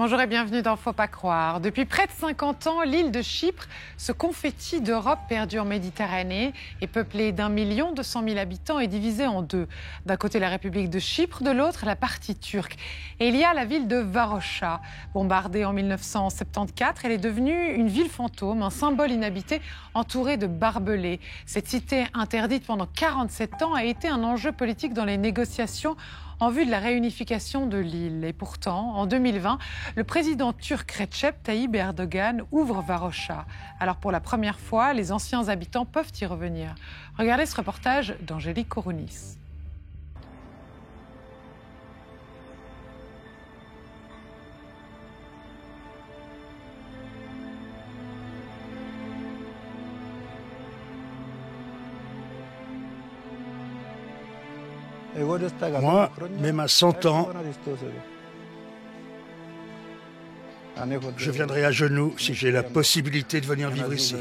Bonjour et bienvenue dans Faut pas croire. Depuis près de 50 ans, l'île de Chypre, ce confetti d'Europe perdu en Méditerranée, est peuplée d'1 200 000 habitants et divisée en deux. D'un côté la République de Chypre, de l'autre la partie turque. Et il y a la ville de Varosha. Bombardée en 1974, elle est devenue une ville fantôme, un symbole inhabité entouré de barbelés. Cette cité interdite pendant 47 ans a été un enjeu politique dans les négociations en vue de la réunification de l'île. Et pourtant, en 2020, le président turc Recep Tayyip Erdogan ouvre Varosha. Alors pour la première fois, les anciens habitants peuvent y revenir. Regardez ce reportage d'Angélique Kourounis. Moi, même à 100 ans, je viendrai à genoux si j'ai la possibilité de venir vivre ici.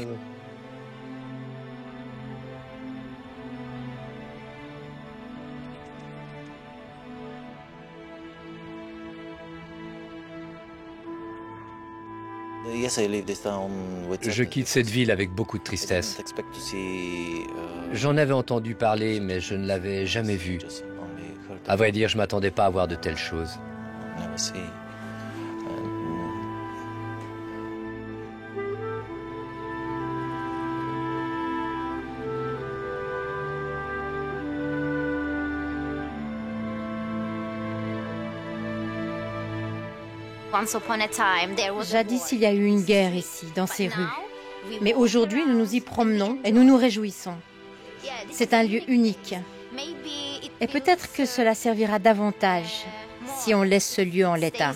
Je quitte cette ville avec beaucoup de tristesse. J'en avais entendu parler, mais je ne l'avais jamais vue. À vrai dire, je ne m'attendais pas à voir de telles choses. Jadis, il y a eu une guerre ici, dans ces rues. Mais aujourd'hui, nous nous y promenons et nous nous réjouissons. C'est un lieu unique. Et peut-être que cela servira davantage si on laisse ce lieu en l'état.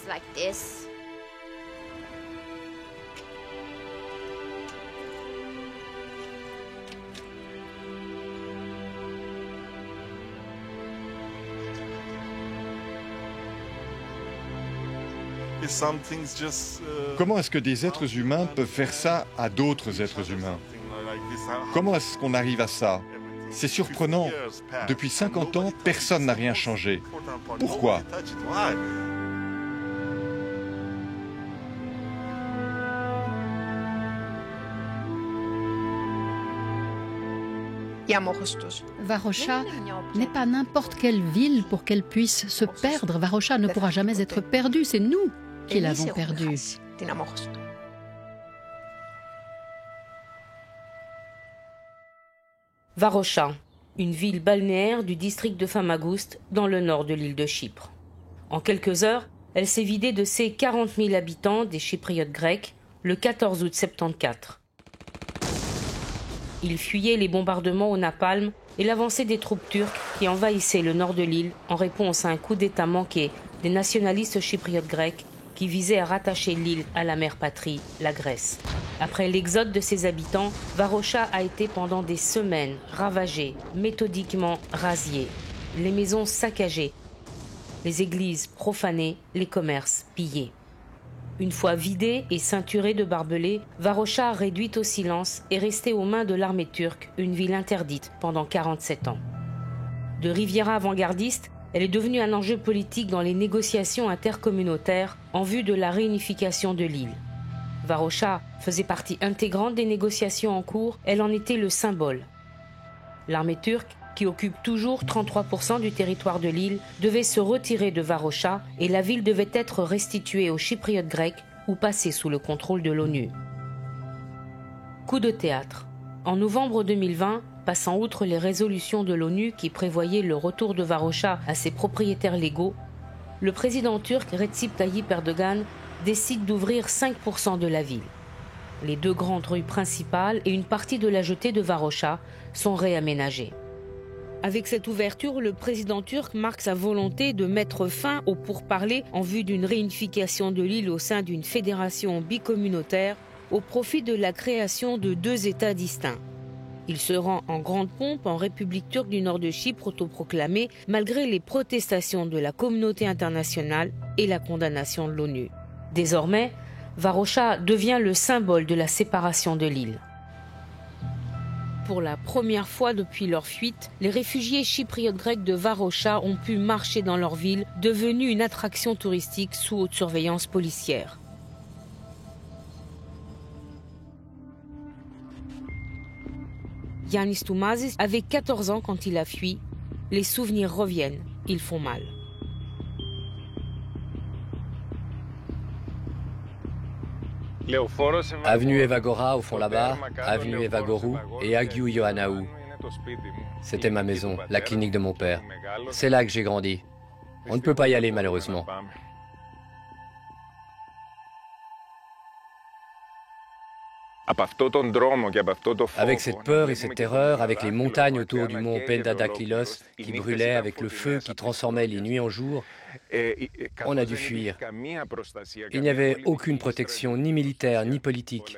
Comment est-ce que des êtres humains peuvent faire ça à d'autres êtres humains? Comment est-ce qu'on arrive à ça? C'est surprenant. Depuis 50 ans, personne n'a rien changé. Pourquoi? Varosha n'est pas n'importe quelle ville pour qu'elle puisse se perdre. Varosha ne pourra jamais être perdue, c'est nous qui l'avons perdue. Varosha, une ville balnéaire du district de Famagusta, dans le nord de l'île de Chypre. En quelques heures, elle s'est vidée de ses 40 000 habitants, des Chypriotes grecs, le 14 août 1974. Ils fuyaient les bombardements au napalm et l'avancée des troupes turques qui envahissaient le nord de l'île en réponse à un coup d'État manqué des nationalistes chypriotes grecs qui visaient à rattacher l'île à la mère patrie, la Grèce. Après l'exode de ses habitants, Varosha a été pendant des semaines ravagée, méthodiquement rasiée, les maisons saccagées, les églises profanées, les commerces pillés. Une fois vidée et ceinturée de barbelés, Varosha, réduite au silence, est restée aux mains de l'armée turque, une ville interdite pendant 47 ans. De Riviera avant-gardiste, elle est devenue un enjeu politique dans les négociations intercommunautaires en vue de la réunification de l'île. Varosha faisait partie intégrante des négociations en cours, elle en était le symbole. L'armée turque, qui occupe toujours 33% du territoire de l'île, devait se retirer de Varosha et la ville devait être restituée aux Chypriotes grecs ou passer sous le contrôle de l'ONU. Coup de théâtre. En novembre 2020, passant outre les résolutions de l'ONU qui prévoyaient le retour de Varosha à ses propriétaires légaux, le président turc Recep Tayyip Erdogan décide d'ouvrir 5% de la ville. Les deux grandes rues principales et une partie de la jetée de Varosha sont réaménagées. Avec cette ouverture, le président turc marque sa volonté de mettre fin aux pourparlers en vue d'une réunification de l'île au sein d'une fédération bicommunautaire au profit de la création de deux États distincts. Il se rend en grande pompe en République turque du nord de Chypre autoproclamée malgré les protestations de la communauté internationale et la condamnation de l'ONU. Désormais, Varosha devient le symbole de la séparation de l'île. Pour la première fois depuis leur fuite, les réfugiés chypriotes grecs de Varosha ont pu marcher dans leur ville, devenue une attraction touristique sous haute surveillance policière. Yannis Toumazis avait 14 ans quand il a fui. Les souvenirs reviennent, ils font mal. Avenue Evagora au fond là-bas, avenue Evagorou et Agiou Ioannaou. C'était ma maison, la clinique de mon père. C'est là que j'ai grandi. On ne peut pas y aller malheureusement. Avec cette peur et cette terreur, avec les montagnes autour du mont Pendadaklilos qui brûlaient, avec le feu qui transformait les nuits en jours, on a dû fuir. Il n'y avait aucune protection, ni militaire, ni politique.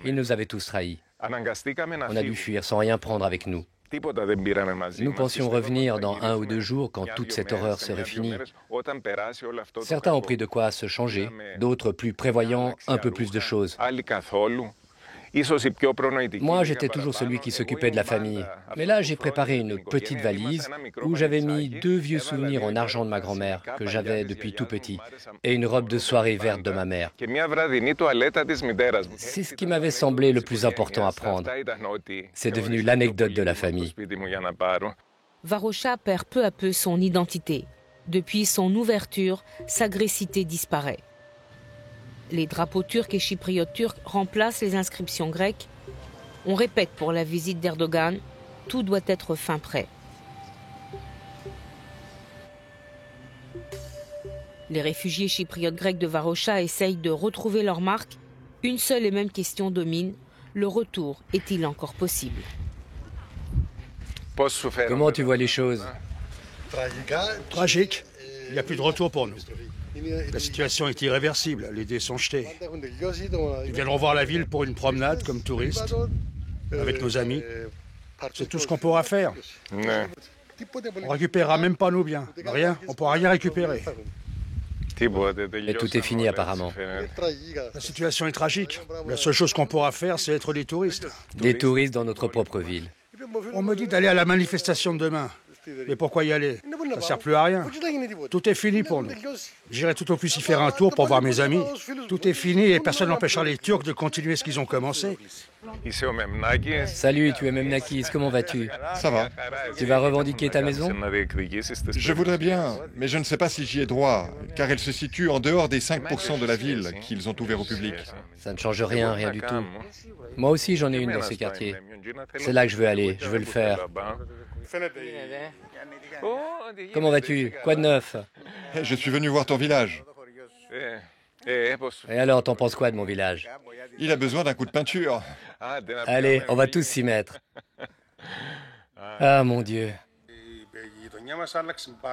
Ils nous avaient tous trahis. On a dû fuir sans rien prendre avec nous. Nous pensions revenir dans 1 ou 2 jours quand toute cette horreur serait finie. Certains ont pris de quoi se changer, d'autres plus prévoyants, un peu plus de choses. Moi, j'étais toujours celui qui s'occupait de la famille. Mais là, j'ai préparé une petite valise où j'avais mis 2 vieux souvenirs en argent de ma grand-mère, que j'avais depuis tout petit, et une robe de soirée verte de ma mère. C'est ce qui m'avait semblé le plus important à prendre. C'est devenu l'anecdote de la famille. Varosha perd peu à peu son identité. Depuis son ouverture, sa grécité disparaît. Les drapeaux turcs et chypriotes turcs remplacent les inscriptions grecques. On répète pour la visite d'Erdogan, tout doit être fin prêt. Les réfugiés chypriotes grecs de Varosha essayent de retrouver leur marque. Une seule et même question domine, le retour est-il encore possible? Comment tu vois les choses? Tragique. Il n'y a plus de retour pour nous. La situation est irréversible, les dés sont jetés. Ils viendront voir la ville pour une promenade comme touristes, avec nos amis. C'est tout ce qu'on pourra faire. On récupérera même pas nos biens. Rien, on pourra rien récupérer. Et tout est fini apparemment. La situation est tragique. La seule chose qu'on pourra faire, c'est être des touristes. Des touristes dans notre propre ville. On me dit d'aller à la manifestation de demain. Mais pourquoi y aller? Ça ne sert plus à rien. Tout est fini pour nous. J'irai tout au plus y faire un tour pour voir mes amis. Tout est fini et personne n'empêchera les Turcs de continuer ce qu'ils ont commencé. Salut, tu es Memnakis, comment vas-tu? Ça va. Tu vas revendiquer ta maison? Je voudrais bien, mais je ne sais pas si j'y ai droit, car elle se situe en dehors des 5% de la ville qu'ils ont ouvert au public. Ça ne change rien, rien du tout. Moi aussi, j'en ai une dans ces quartiers. C'est là que je veux aller, je veux le faire. Comment vas-tu? Quoi de neuf? Je suis venu voir ton village. Et alors, t'en penses quoi de mon village? Il a besoin d'un coup de peinture. Allez, on va tous s'y mettre. Ah, mon Dieu.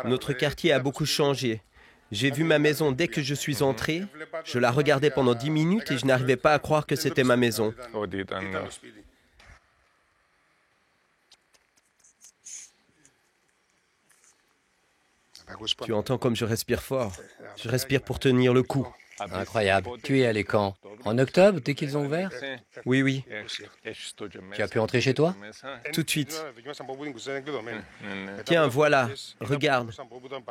Notre quartier a beaucoup changé. J'ai vu ma maison dès que je suis entré. Je la regardais pendant 10 minutes et je n'arrivais pas à croire que c'était ma maison. Tu entends comme je respire fort. Je respire pour tenir le coup. Incroyable. Tu es allé quand? En octobre, dès qu'ils ont ouvert? Oui, oui. Tu as pu entrer chez toi? Tout de suite. Tiens, voilà. Regarde.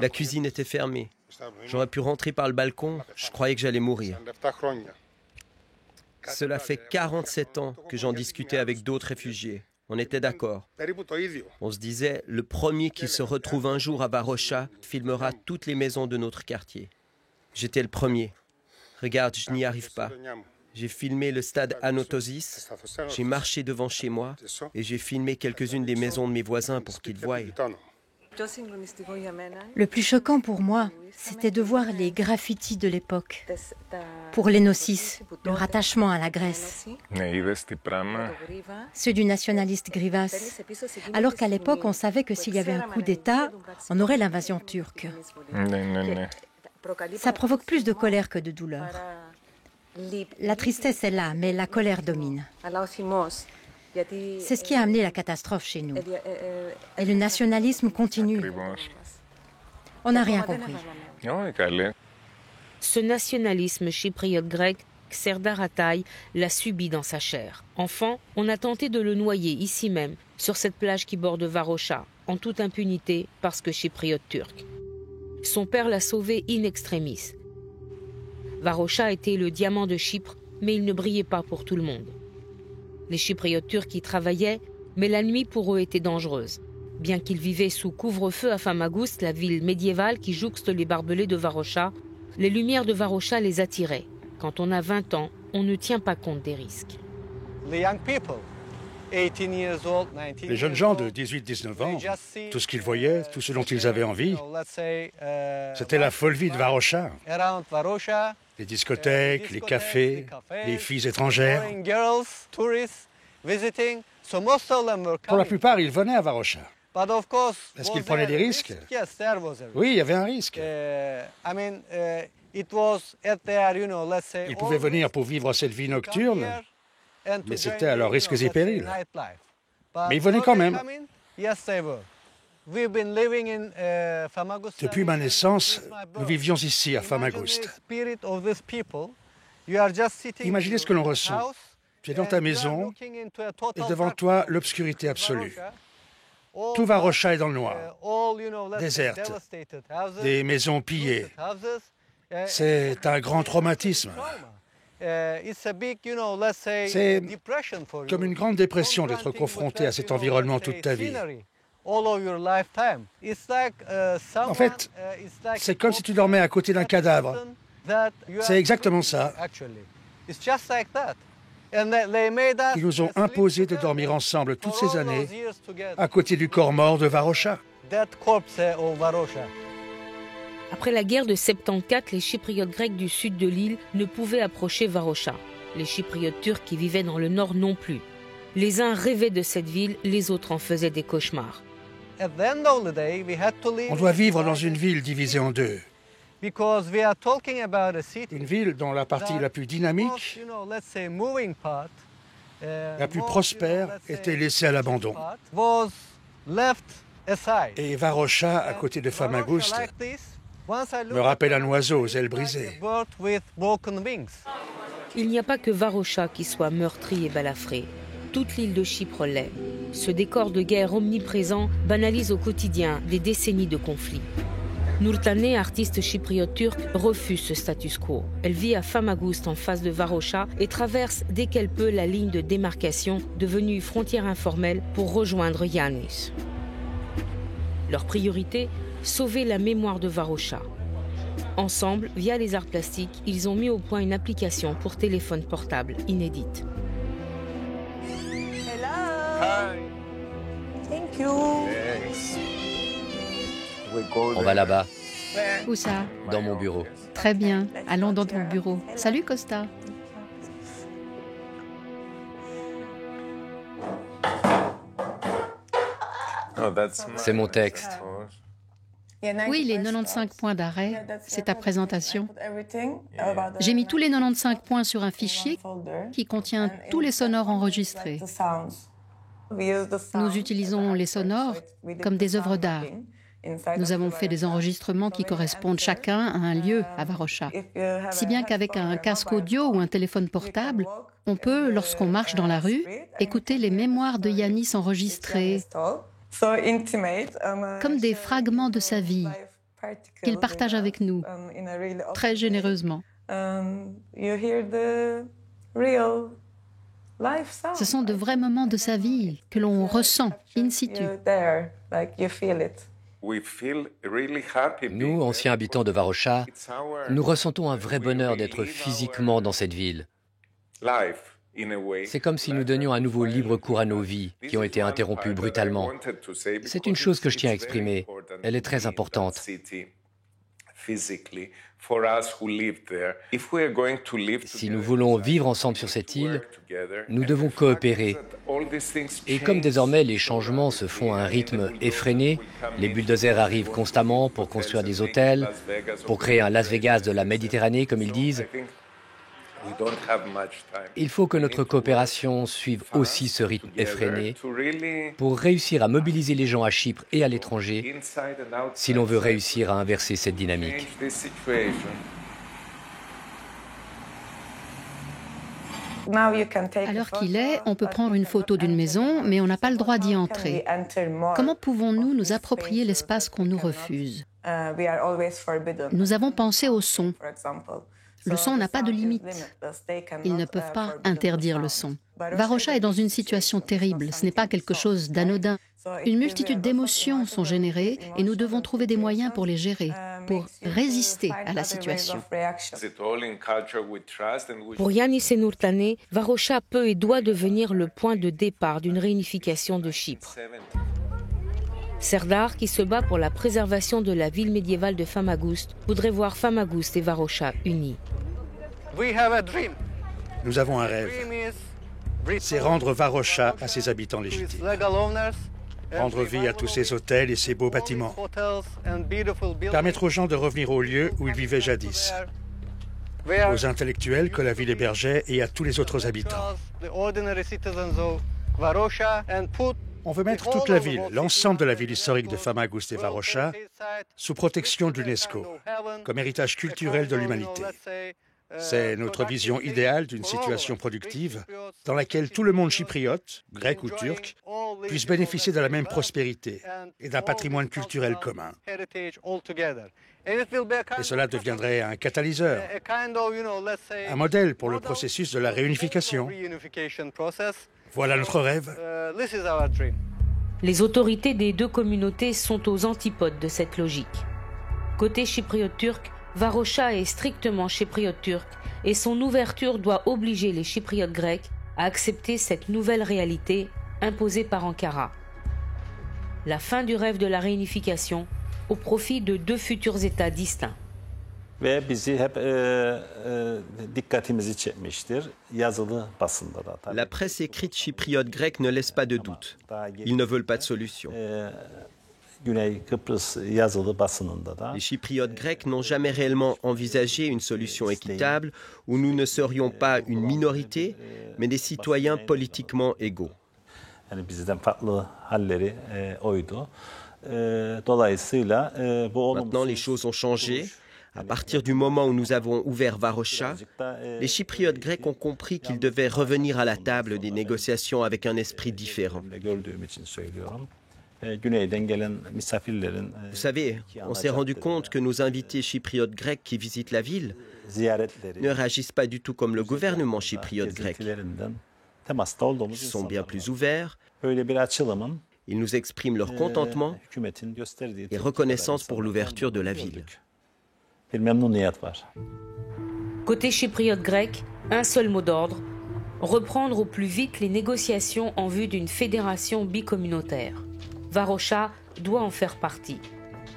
La cuisine était fermée. J'aurais pu rentrer par le balcon. Je croyais que j'allais mourir. Cela fait 47 ans que j'en discutais avec d'autres réfugiés. On était d'accord. On se disait, le premier qui se retrouve un jour à Varosha filmera toutes les maisons de notre quartier. J'étais le premier. Regarde, je n'y arrive pas. J'ai filmé le stade Anotosis, j'ai marché devant chez moi et j'ai filmé quelques-unes des maisons de mes voisins pour qu'ils voient. Le plus choquant pour moi, c'était de voir les graffitis de l'époque. Pour l'Enosis, le rattachement à la Grèce. Ceux du nationaliste Grivas. Alors qu'à l'époque, on savait que s'il y avait un coup d'État, on aurait l'invasion turque. Ça provoque plus de colère que de douleur. La tristesse est là, mais la colère domine. C'est ce qui a amené la catastrophe chez nous. Et le nationalisme continue. On n'a rien compris. Ce nationalisme chypriote grec Serdar Atay l'a subi dans sa chair. Enfant, on a tenté de le noyer ici même, sur cette plage qui borde Varosha, en toute impunité parce que chypriote turc. Son père l'a sauvé in extremis. Varosha était le diamant de Chypre, mais il ne brillait pas pour tout le monde. Les chypriotes turcs y travaillaient, mais la nuit pour eux était dangereuse. Bien qu'ils vivaient sous couvre-feu à Famagoust, la ville médiévale qui jouxte les barbelés de Varosha, les lumières de Varosha les attiraient. Quand on a 20 ans, on ne tient pas compte des risques. Les jeunes gens de 18-19 ans, tout ce qu'ils voyaient, tout ce dont ils avaient envie, c'était la folle vie de Varosha. Les discothèques, les cafés, les filles étrangères. Pour la plupart, ils venaient à Varosha. Est-ce qu'ils prenaient des risques? Oui, il y avait un risque. Ils pouvaient venir pour vivre cette vie nocturne, mais c'était à leurs risques et périls. Mais ils venaient quand même. Depuis ma naissance, nous vivions ici, à Famagoust. Imaginez ce que l'on ressent. Tu es dans ta maison et devant toi, l'obscurité absolue. Tout Varosha est dans le noir, déserte, des maisons pillées. C'est un grand traumatisme. C'est comme une grande dépression d'être confronté à cet environnement toute ta vie. En fait, c'est comme si tu dormais à côté d'un cadavre. C'est exactement ça. Ils nous ont imposé de dormir ensemble toutes ces années à côté du corps mort de Varosha. Après la guerre de 74, les Chypriotes grecs du sud de l'île ne pouvaient approcher Varosha. Les Chypriotes turcs qui vivaient dans le nord non plus. Les uns rêvaient de cette ville, les autres en faisaient des cauchemars. On doit vivre dans une ville divisée en deux. Une ville dont la partie la plus dynamique, la plus prospère, était laissée à l'abandon. Et Varosha, à côté de Famagoust, me rappelle un oiseau aux ailes brisées. Il n'y a pas que Varosha qui soit meurtri et balafré. Toute l'île de Chypre l'est. Ce décor de guerre omniprésent banalise au quotidien des décennies de conflits. Nurtane, artiste chypriote turque, refuse ce status quo. Elle vit à Famagoust en face de Varosha et traverse dès qu'elle peut la ligne de démarcation devenue frontière informelle pour rejoindre Yannis. Leur priorité, sauver la mémoire de Varosha. Ensemble, via les arts plastiques, ils ont mis au point une application pour téléphone portable inédite. Thank you. On va là-bas, Où ça? dans mon bureau. Très bien. Allons dans ton bureau. Salut Costa. C'est mon texte. Oui, les 95 points d'arrêt, c'est ta présentation. J'ai mis tous les 95 points sur un fichier qui contient tous les sonores enregistrés. Nous utilisons les sonores comme des œuvres d'art. Nous avons fait des enregistrements qui correspondent chacun à un lieu à Varosha. Si bien qu'avec un casque audio ou un téléphone portable, on peut, lorsqu'on marche dans la rue, écouter les mémoires de Yannis enregistrées, comme des fragments de sa vie qu'il partage avec nous, très généreusement. Ce sont de vrais moments de sa vie que l'on ressent in situ. Nous, anciens habitants de Varosha, nous ressentons un vrai bonheur d'être physiquement dans cette ville. C'est comme si nous donnions un nouveau libre cours à nos vies, qui ont été interrompues brutalement. C'est une chose que je tiens à exprimer. Elle est très importante. Si nous voulons vivre ensemble sur cette île, nous devons coopérer. Et comme désormais les changements se font à un rythme effréné, les bulldozers arrivent constamment pour construire des hôtels, pour créer un Las Vegas de la Méditerranée, comme ils disent, il faut que notre coopération suive aussi ce rythme effréné pour réussir à mobiliser les gens à Chypre et à l'étranger si l'on veut réussir à inverser cette dynamique. À l'heure qu'il est, on peut prendre une photo d'une maison, mais on n'a pas le droit d'y entrer. Comment pouvons-nous nous approprier l'espace qu'on nous refuse? Nous avons pensé au son. Le son n'a pas de limite. Ils ne peuvent pas interdire le son. Varosha est dans une situation terrible. Ce n'est pas quelque chose d'anodin. Une multitude d'émotions sont générées et nous devons trouver des moyens pour les gérer, pour résister à la situation. Pour Yannis et Nourtane, Varosha peut et doit devenir le point de départ d'une réunification de Chypre. Serdar, qui se bat pour la préservation de la ville médiévale de Famagoust, voudrait voir Famagoust et Varosha unis. Nous avons un rêve. C'est rendre Varosha à ses habitants légitimes. Rendre vie à tous ces hôtels et ces beaux bâtiments. Permettre aux gens de revenir au lieu où ils vivaient jadis. Aux intellectuels que la ville hébergeait et à tous les autres habitants. On veut mettre toute la ville, l'ensemble de la ville historique de Famagoust et Varosha, sous protection de l'UNESCO, comme héritage culturel de l'humanité. C'est notre vision idéale d'une situation productive dans laquelle tout le monde chypriote, grec ou turc, puisse bénéficier de la même prospérité et d'un patrimoine culturel commun. Et cela deviendrait un catalyseur, un modèle pour le processus de la réunification. Voilà notre rêve. Les autorités des deux communautés sont aux antipodes de cette logique. Côté chypriote turc, Varosha est strictement chypriote turc et son ouverture doit obliger les chypriotes grecs à accepter cette nouvelle réalité imposée par Ankara. La fin du rêve de la réunification au profit de deux futurs États distincts. La presse écrite chypriote grecque ne laisse pas de doute. Ils ne veulent pas de solution. Les Chypriotes grecs n'ont jamais réellement envisagé une solution équitable où nous ne serions pas une minorité, mais des citoyens politiquement égaux. Maintenant, les choses ont changé. À partir du moment où nous avons ouvert Varosha, les Chypriotes grecs ont compris qu'ils devaient revenir à la table des négociations avec un esprit différent. Vous savez, on s'est rendu compte que nos invités chypriotes grecs qui visitent la ville ne réagissent pas du tout comme le gouvernement chypriote grec. Ils sont bien plus ouverts, ils nous expriment leur contentement et reconnaissance pour l'ouverture de la ville. Côté chypriote grec, un seul mot d'ordre, reprendre au plus vite les négociations en vue d'une fédération bicommunautaire. Varosha doit en faire partie.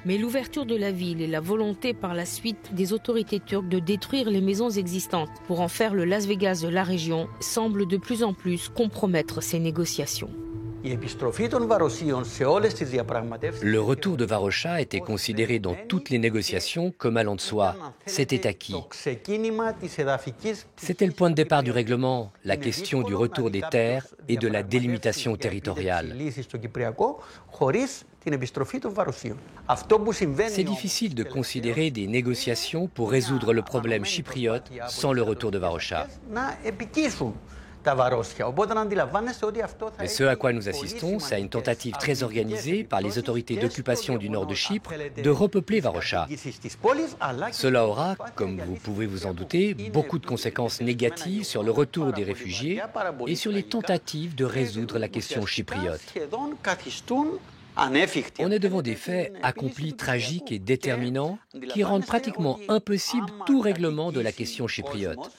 Mais l'ouverture de la ville et la volonté par la suite des autorités turques de détruire les maisons existantes pour en faire le Las Vegas de la région semblent de plus en plus compromettre ces négociations. Le retour de Varosha était considéré dans toutes les négociations comme allant de soi. C'était acquis. C'était le point de départ du règlement, la question du retour des terres et de la délimitation territoriale. C'est difficile de considérer des négociations pour résoudre le problème chypriote sans le retour de Varosha. Mais ce à quoi nous assistons, c'est à une tentative très organisée par les autorités d'occupation du nord de Chypre de repeupler Varosha. Cela aura, comme vous pouvez vous en douter, beaucoup de conséquences négatives sur le retour des réfugiés et sur les tentatives de résoudre la question chypriote. On est devant des faits accomplis tragiques et déterminants qui rendent pratiquement impossible tout règlement de la question chypriote.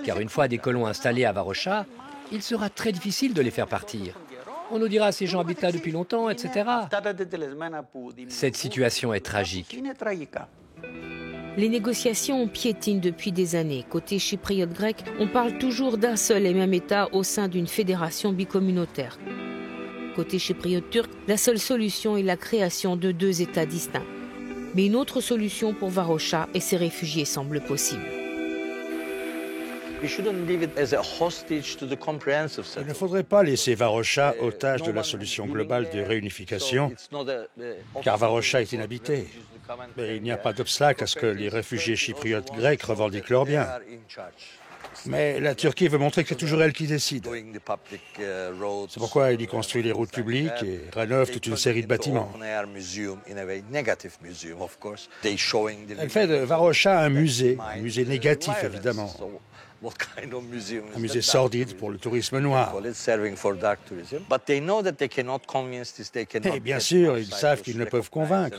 Car une fois des colons installés à Varosha, il sera très difficile de les faire partir. On nous dira ces gens habitent là depuis longtemps, etc. Cette situation est tragique. Les négociations piétinent depuis des années. Côté chypriote grec, on parle toujours d'un seul et même État au sein d'une fédération bicommunautaire. Côté chypriote turc, la seule solution est la création de deux États distincts. Mais une autre solution pour Varosha et ses réfugiés semble possible. Il ne faudrait pas laisser Varosha otage de la solution globale de réunification, car Varosha est inhabité. Mais il n'y a pas d'obstacle à ce que les réfugiés chypriotes grecs revendiquent leurs biens. Mais la Turquie veut montrer que c'est toujours elle qui décide. C'est pourquoi elle y construit les routes publiques et rénove toute une série de bâtiments. Elle fait de Varosha un musée négatif évidemment. Un musée sordide pour le tourisme noir. Et bien sûr, ils savent qu'ils ne peuvent convaincre,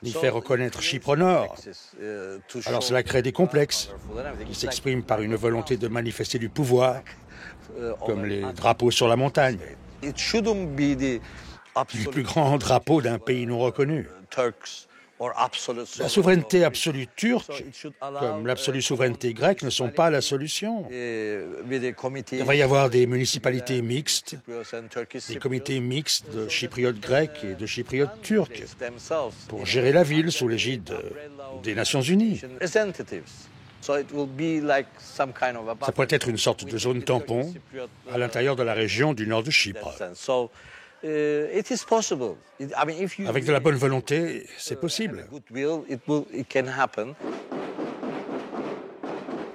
ni faire reconnaître Chypre au nord. Alors cela crée des complexes qui s'expriment par une volonté de manifester du pouvoir, comme les drapeaux sur la montagne. Le plus grand drapeau d'un pays non reconnu. La souveraineté absolue turque, comme l'absolue souveraineté grecque, ne sont pas la solution. Il devrait y avoir des municipalités mixtes, des comités mixtes de chypriotes grecs et de chypriotes turcs, pour gérer la ville sous l'égide des Nations Unies. Ça pourrait être une sorte de zone tampon à l'intérieur de la région du nord de Chypre. Avec de la bonne volonté, c'est possible.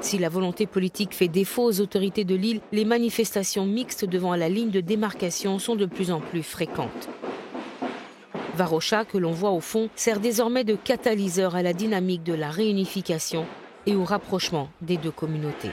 Si la volonté politique fait défaut aux autorités de l'île, les manifestations mixtes devant la ligne de démarcation sont de plus en plus fréquentes. Varosha, que l'on voit au fond, sert désormais de catalyseur à la dynamique de la réunification et au rapprochement des deux communautés.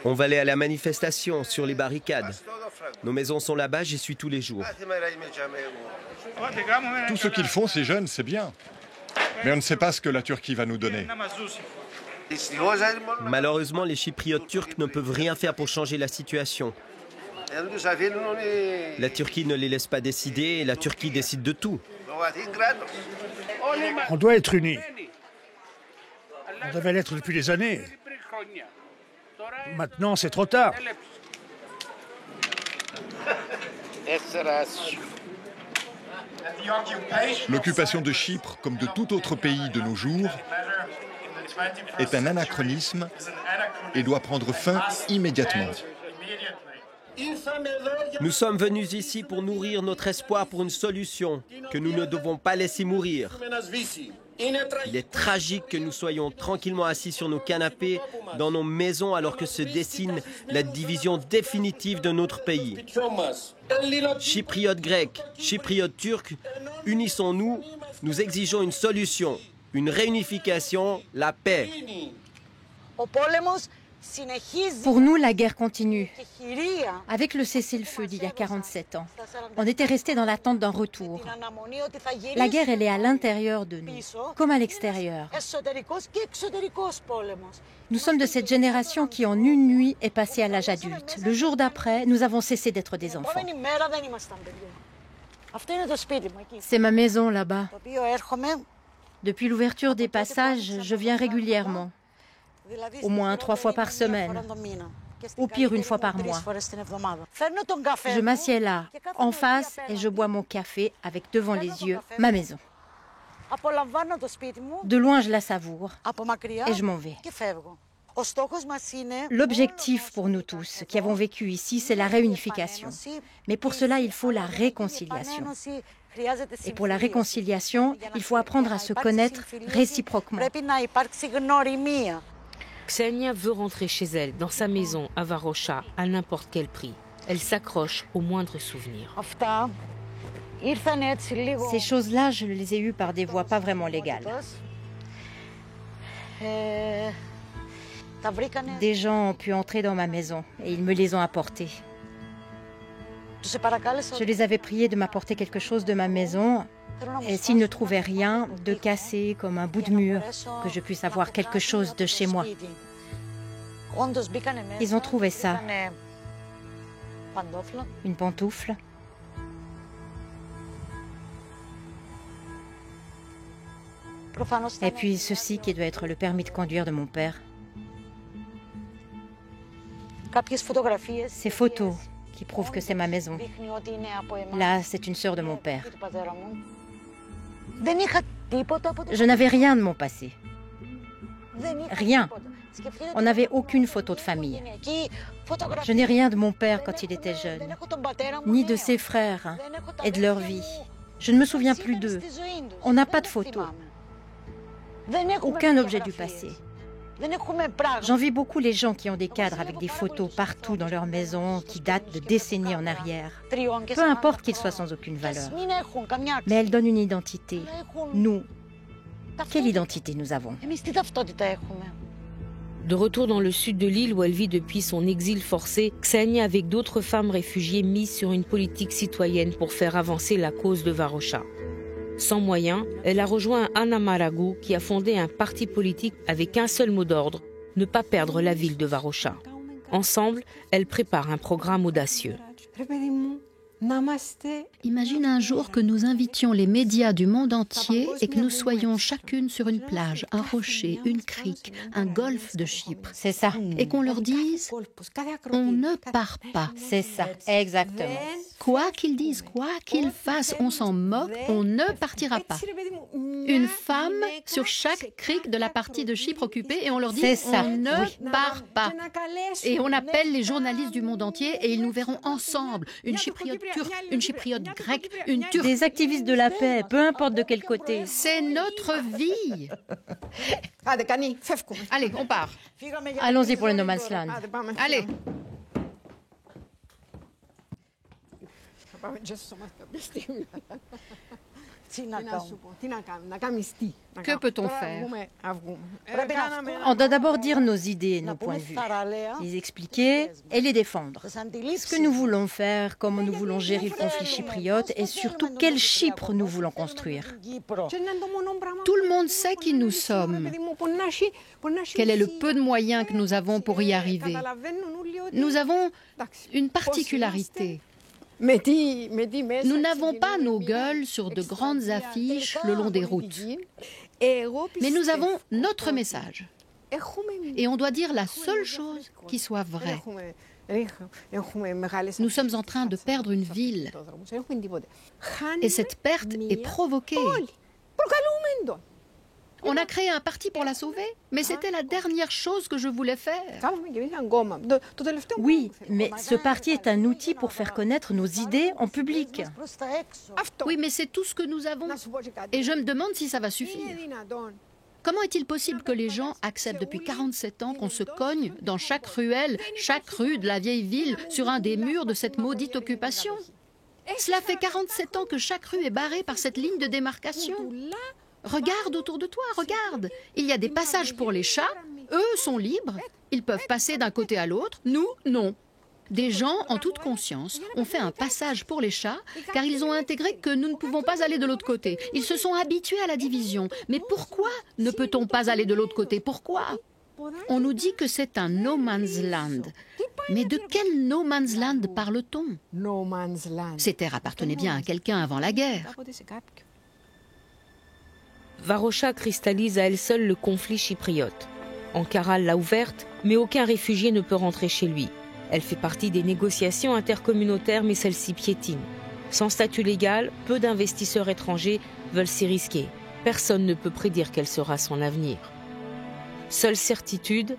On va aller à la manifestation, sur les barricades. Nos maisons sont là-bas, j'y suis tous les jours. Tout ce qu'ils font, ces jeunes, c'est bien. Mais on ne sait pas ce que la Turquie va nous donner. Malheureusement, les Chypriotes turcs ne peuvent rien faire pour changer la situation. La Turquie ne les laisse pas décider et la Turquie décide de tout. On doit être unis. On devait l'être depuis des années. Maintenant, c'est trop tard. L'occupation de Chypre, comme de tout autre pays de nos jours, est un anachronisme et doit prendre fin immédiatement. Nous sommes venus ici pour nourrir notre espoir pour une solution que nous ne devons pas laisser mourir. Il est tragique que nous soyons tranquillement assis sur nos canapés, dans nos maisons, alors que se dessine la division définitive de notre pays. Chypriotes grecs, Chypriotes turcs, unissons-nous, nous exigeons une solution, une réunification, la paix. Pour nous, la guerre continue. Avec le cessez-le-feu d'il y a 47 ans, on était restés dans l'attente d'un retour. La guerre, elle est à l'intérieur de nous, comme à l'extérieur. Nous sommes de cette génération qui, en une nuit, est passée à l'âge adulte. Le jour d'après, nous avons cessé d'être des enfants. C'est ma maison là-bas. Depuis l'ouverture des passages, je viens régulièrement. Au moins 3 fois par semaine, au pire 1 fois par mois. Je m'assieds là, en face, et je bois mon café avec devant les yeux ma maison. De loin, je la savoure et je m'en vais. L'objectif pour nous tous qui avons vécu ici, c'est la réunification. Mais pour cela, il faut la réconciliation. Et pour la réconciliation, il faut apprendre à se connaître réciproquement. Ksenia veut rentrer chez elle, dans sa maison à Varosha, à n'importe quel prix. Elle s'accroche au moindre souvenir. Ces choses-là, je les ai eues par des voies pas vraiment légales. Des gens ont pu entrer dans ma maison et ils me les ont apportées. Je les avais priés de m'apporter quelque chose de ma maison et s'ils ne trouvaient rien, de casser comme un bout de mur, que je puisse avoir quelque chose de chez moi. Ils ont trouvé ça. Une pantoufle. Et puis ceci qui doit être le permis de conduire de mon père. Ces photos qui prouvent que c'est ma maison. Là, c'est une sœur de mon père. Je n'avais rien de mon passé. Rien. On n'avait aucune photo de famille. Je n'ai rien de mon père quand il était jeune, ni de ses frères et de leur vie. Je ne me souviens plus d'eux. On n'a pas de photos. Aucun objet du passé. J'envie beaucoup les gens qui ont des cadres avec des photos partout dans leur maison qui datent de décennies en arrière. Peu importe qu'ils soient sans aucune valeur. Mais elles donnent une identité. Nous, quelle identité nous avons? De retour dans le sud de l'île où elle vit depuis son exil forcé, Ksenia avec d'autres femmes réfugiées mise sur une politique citoyenne pour faire avancer la cause de Varosha. Sans moyens, elle a rejoint Anna Maragou qui a fondé un parti politique avec un seul mot d'ordre, ne pas perdre la ville de Varosha. Ensemble, elles préparent un programme audacieux. Imagine un jour que nous invitions les médias du monde entier et que nous soyons chacune sur une plage, un rocher, une crique, un golfe de Chypre. C'est ça. Et qu'on leur dise, on ne part pas. C'est ça, exactement. Quoi qu'ils disent, quoi qu'ils fassent, on s'en moque, on ne partira pas. Une femme sur chaque crique de la partie de Chypre occupée et on leur dit, on ne part pas. Et on appelle les journalistes du monde entier et ils nous verront ensemble, une chypriote turque, une chypriote grecque, une turque. Des activistes de la paix, peu importe de quel côté. C'est notre vie. Allez, on part. Allons-y pour le No Man's Land. Allez. Que peut-on faire? On doit d'abord dire nos idées, nos points de vue, les expliquer et les défendre. Ce que nous voulons faire, comment nous voulons gérer le conflit chypriote et surtout quel Chypre nous voulons construire. Tout le monde sait qui nous sommes. Quel est le peu de moyens que nous avons pour y arriver? Nous avons une particularité. Nous n'avons pas nos gueules sur de grandes affiches le long des routes. Mais nous avons notre message. Et on doit dire la seule chose qui soit vraie. Nous sommes en train de perdre une ville. Et cette perte est provoquée. On a créé un parti pour la sauver, mais c'était la dernière chose que je voulais faire. Oui, mais ce parti est un outil pour faire connaître nos idées en public. Oui, mais c'est tout ce que nous avons. Et je me demande si ça va suffire. Comment est-il possible que les gens acceptent depuis 47 ans qu'on se cogne dans chaque ruelle, chaque rue de la vieille ville, sur un des murs de cette maudite occupation? Cela fait 47 ans que chaque rue est barrée par cette ligne de démarcation. Regarde autour de toi, regarde. Il y a des passages pour les chats. Eux sont libres. Ils peuvent passer d'un côté à l'autre. Nous, non. Des gens, en toute conscience, ont fait un passage pour les chats car ils ont intégré que nous ne pouvons pas aller de l'autre côté. Ils se sont habitués à la division. Mais pourquoi ne peut-on pas aller de l'autre côté? Pourquoi? On nous dit que c'est un no man's land. Mais de quel no man's land parle-t-on? Ces terres appartenaient bien à quelqu'un avant la guerre. Varosha cristallise à elle seule le conflit chypriote. Ankara l'a ouverte, mais aucun réfugié ne peut rentrer chez lui. Elle fait partie des négociations intercommunautaires, mais celles-ci piétinent. Sans statut légal, peu d'investisseurs étrangers veulent s'y risquer. Personne ne peut prédire quel sera son avenir. Seule certitude,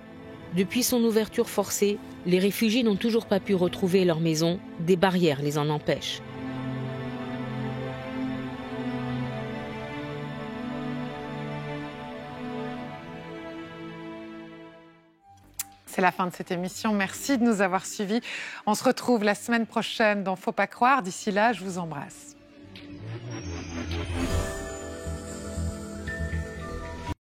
depuis son ouverture forcée, les réfugiés n'ont toujours pas pu retrouver leur maison, des barrières les en empêchent. C'est la fin de cette émission. Merci de nous avoir suivis. On se retrouve la semaine prochaine dans Faut pas croire. D'ici là, je vous embrasse.